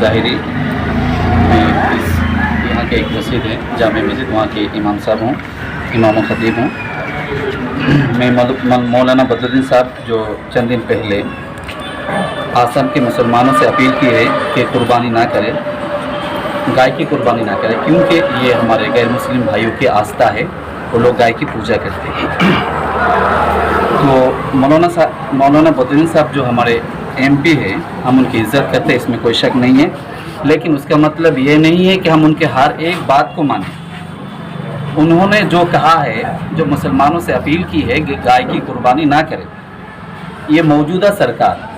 ज़ाहिरी, मैं यहाँ के एक मस्जिद है जामे मस्जिद, वहाँ के इमाम साहब हूँ, इमाम ख़तीब हूँ। मैं मौलाना बदरुद्दीन साहब जो चंद दिन पहले आसाम के मुसलमानों से अपील की है कि कुर्बानी ना करें, गाय की कुर्बानी ना करें, क्योंकि ये हमारे गैर मुस्लिम भाइयों की आस्था है, वो लोग गाय की पूजा करते हैं। तो मौलाना बदरुद्दीन साहब जो हमारे MP है, हम उनकी इज़्ज़त करते हैं, इसमें कोई शक नहीं है, लेकिन उसका मतलब ये नहीं है कि हम उनके हर एक बात को मानें। उन्होंने जो कहा है, जो मुसलमानों से अपील की है कि गाय की कुर्बानी ना करें, ये मौजूदा सरकार,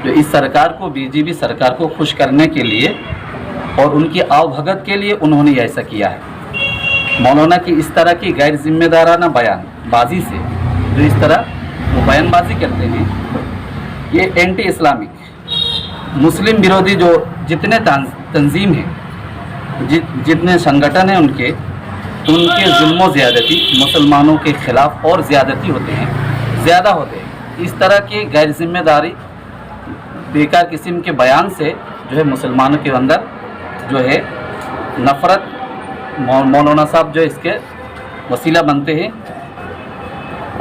जो इस सरकार को BJP सरकार को खुश करने के लिए और उनकी आवभगत के लिए उन्होंने ऐसा किया है। मौलाना की इस तरह की गैर जिम्मेदाराना बयानबाजी से, जो इस तरह वो बयानबाजी करते हैं, ये एंटी इस्लामिक मुस्लिम विरोधी जो जितने तंजीम हैं, जितने संगठन हैं उनके जुल्म व ज़्यादती मुसलमानों के ख़िलाफ़ और ज़्यादा होते हैं। इस तरह की गैर जिम्मेदारी बेकार किस्म के बयान से जो है मुसलमानों के अंदर जो है नफ़रत, मौलाना साहब जो इसके वसीला बनते हैं।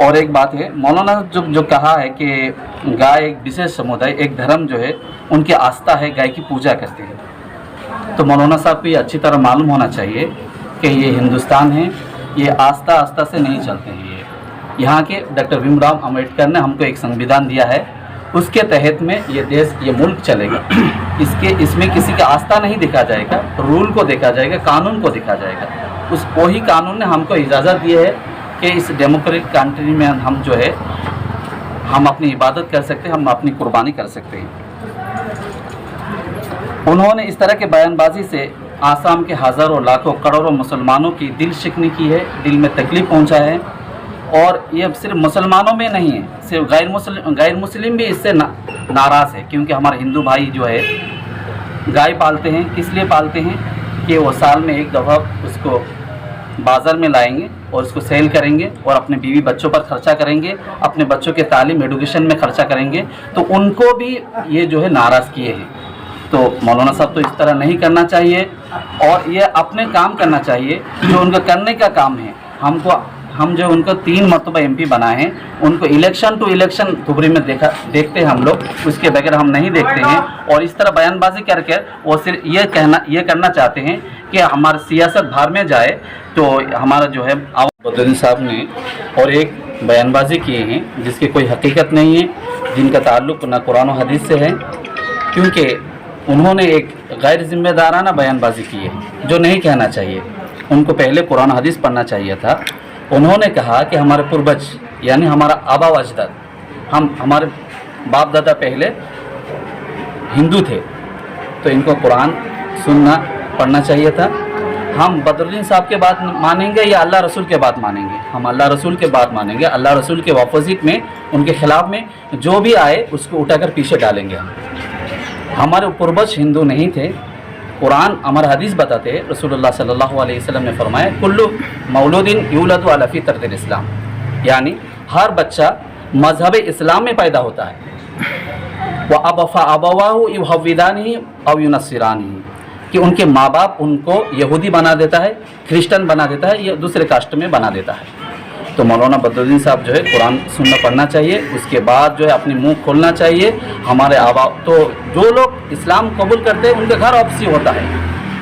और एक बात है, मौलाना जो कहा है कि गाय एक विशेष समुदाय, एक धर्म जो है उनकी आस्था है, गाय की पूजा करते हैं। तो मौलाना साहब को ये अच्छी तरह मालूम होना चाहिए कि ये हिंदुस्तान है, ये आस्था से नहीं चलते हैं। ये यहाँ के डॉक्टर भीमराव अम्बेडकर ने हमको एक संविधान दिया है, उसके तहत में ये देश, ये मुल्क चलेगा। इसमें किसी का आस्था नहीं देखा जाएगा, रूल को देखा जाएगा, कानून को देखा जाएगा। वही कानून ने हमको इजाज़त दी है कि इस डेमोक्रेटिक कंट्री में हम जो है हम अपनी इबादत कर सकते हैं, हम अपनी कुर्बानी कर सकते हैं। उन्होंने इस तरह के बयानबाजी से आसाम के हज़ारों लाखों करोड़ों मुसलमानों की दिल शिकनी की है, दिल में तकलीफ़ पहुंचा है। और ये सिर्फ मुसलमानों में नहीं है, सिर्फ गैर मुस्लिम भी इससे नाराज़ है, क्योंकि हमारे हिंदू भाई जो है गाय पालते हैं। किस लिए पालते हैं कि वो साल में एक दफ़ा उसको बाज़ार में लाएंगे और उसको सेल करेंगे और अपने बीवी बच्चों पर खर्चा करेंगे, अपने बच्चों के तालीम एजुकेशन में खर्चा करेंगे। तो उनको भी ये जो है नाराज़ किए हैं। तो मौलाना साहब तो इस तरह नहीं करना चाहिए और ये अपने काम करना चाहिए जो उनका करने का काम है। हम जो उनको 3 मरतबा MP बनाए हैं, उनको इलेक्शन टू इलेक्शन धुबरी में देखते हैं हम लोग, उसके बगैर हम नहीं देखते हैं। और इस तरह बयानबाजी करके वो सिर्फ ये करना चाहते हैं कि हमारी सियासत बाहर में जाए। तो हमारा जो है बदरुद्दीन साहब ने और एक बयानबाजी किए हैं जिसकी कोई हकीकत नहीं है, जिनका ताल्लुक़ न कुरान और हदीस से है, क्योंकि उन्होंने एक गैर जिम्मेदाराना बयानबाजी की है जो नहीं कहना चाहिए। उनको पहले कुरान हदीस पढ़ना चाहिए था। उन्होंने कहा कि हमारे पूर्वज यानी हमारा आबा व अजदाद, हमारे बाप दादा पहले हिंदू थे, तो इनको कुरान सुनना पढ़ना चाहिए था। हम बदरुद्दीन साहब के बात मानेंगे या अल्लाह रसूल के बात मानेंगे? हम अल्लाह रसूल के बात मानेंगे। अल्लाह रसूल के अपोजिट में, उनके ख़िलाफ़ में जो भी आए उसको उठाकर पीछे डालेंगे हम। हमारे पूर्वज हिंदू नहीं थे। कुरान हमारा हदीस बताते हैं, रसूलुल्लाह सल्लल्लाहु अलैहि वसल्लम ने फरमाया, कुल्लु मौलूदिन यूलदु अला फित्रतिल इस्लाम, यानी हर बच्चा मज़हब इस्लाम में पैदा होता है। व अबवाहु युहव्विदानिही अव युनस्सिरानिही, कि उनके माँ बाप उनको यहूदी बना देता है, क्रिश्चियन बना देता है, या दूसरे कास्ट में बना देता है। तो मौलाना बदरुद्दीन साहब जो है कुरान सुनना पढ़ना चाहिए, उसके बाद जो है अपनी मुंह खोलना चाहिए। हमारे आबा तो जो लोग इस्लाम कबूल करते हैं उनका घर वापसी होता है,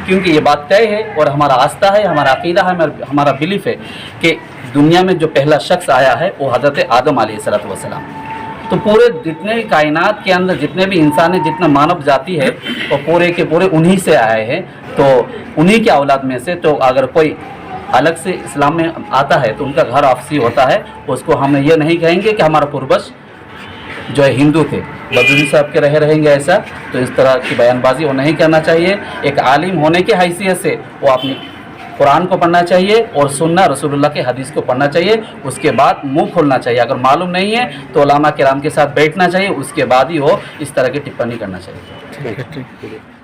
क्योंकि ये बात तय है और हमारा आस्था है, हमारा अकीदा है, हमारा बिलीफ है कि दुनिया में जो पहला शख्स आया है वो हज़रत आदम अलैहिस्सलातु वस्सलाम। तो पूरे जितने भी कायनात के अंदर जितने भी इंसान है, जितना मानव जाति है, वो पूरे के पूरे उन्हीं से आए हैं। तो उन्हीं के औलाद में से तो अगर कोई अलग से इस्लाम में आता है तो उनका घर वापसी होता है। उसको हम ये नहीं कहेंगे कि हमारा पूर्वज जो है हिंदू थे, बदरुद्दीन साहब के रहेंगे ऐसा। तो इस तरह की बयानबाजी वो नहीं करना चाहिए। एक आलिम होने की हैसियत से वो अपनी कुरान को पढ़ना चाहिए और सुन्ना रसूलुल्लाह के हदीस को पढ़ना चाहिए। उसके बाद मुंह खोलना चाहिए। अगर मालूम नहीं है तो उलमा किराम के साथ बैठना चाहिए, उसके बाद ही वो इस तरह की टिप्पणी करना चाहिए। ठीक है।